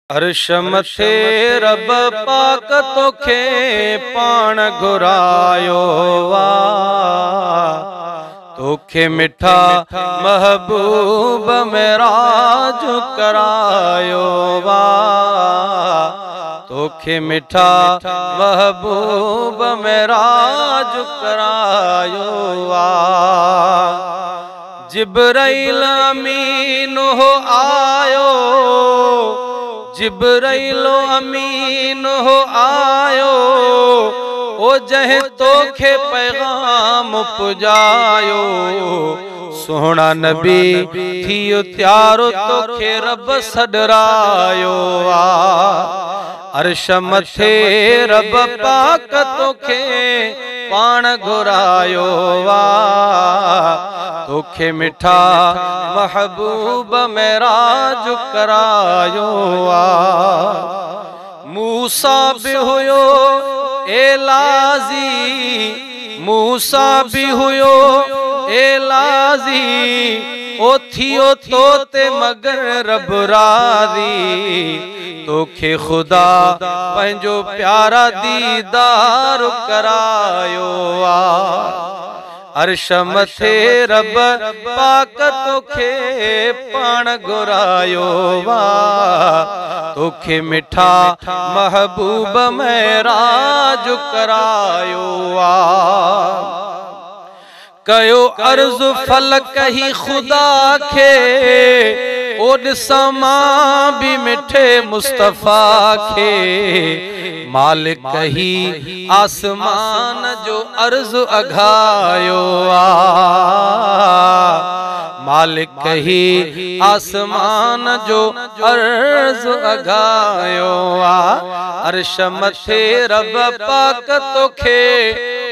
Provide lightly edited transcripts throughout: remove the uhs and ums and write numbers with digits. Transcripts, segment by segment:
अर्श मथे रब पाक तोखे पाण घुरायो वा, तोखे मिठा महबूब मेराज करायो वा, तोखे मिठा महबूब मेराज करायो वा। जिब्राइल अमीन हो आयो, जिब्राइल अमीन हो आयो, ओ जह तोखे पैगाम पुजायो। सोहना नबी थियो त्यारो तोखे रब सडरायो आ। अर्श मथे रब पाक तोखे पाण घुरायो वा, तोखे मिठा महबूब मेराज करायो वा। मूसा भी हुयो एलाजी, मूसा भी हुयो एलाजी, ओ थियो तोते मगर रब राज़ी। तोखे खुदा पंहिंजो प्यारा दीदार करायो आ। अर्श मथे रब पाक तोखे पाण घुरायो वा, तोखे मिठा महबूब मेराज करायो वा। कयो अर्ज़ फलक ही खुदा खे, ओ ॾिसां मां भी मिठे मुस्तफ़ा खे। मालिक ही आसमान जो अर्ज़ अघायो आ, मालिक ही आसमान जो अर्ज़ अघायो आ। अर्श मथे रब पाक तोखे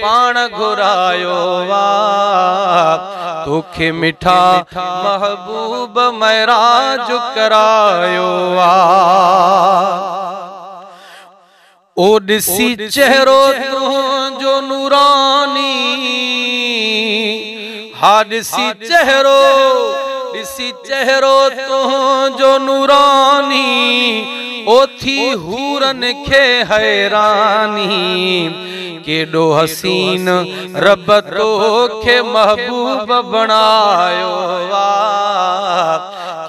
पाण घुरायो वा, तोखे मिठा महबूब मेराज करायो वा। ओ ॾिसी चेहरो तुंहिंजो नूरानी, हा ॾिसी चेहरो तुंहिंजो नूरानी, ओ थी हूरन खे हैरानी। केॾो हसीन रब तोखे महबूब बणायो वा,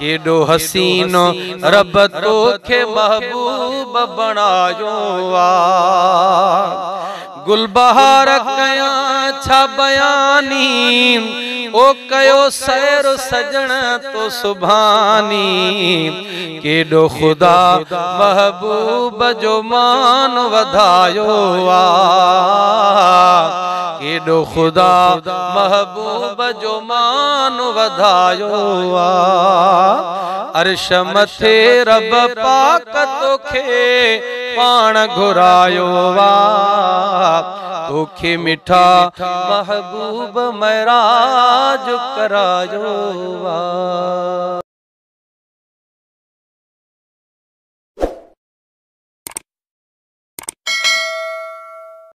केॾो हसीन रब तोखे महबूब बणायो वा। गुलबहार कयां छा बयानी, ओ कयो सैर सजण तो सुभानी। केॾो खुदा महबूब जो मान वधायो आ, केॾो खुदा महबूब जो मान वधायो आ। अर्श मथे रब पाक तोखे पाण घुरायो वा, तोखे मिठा महबूब मेराज करायो वा।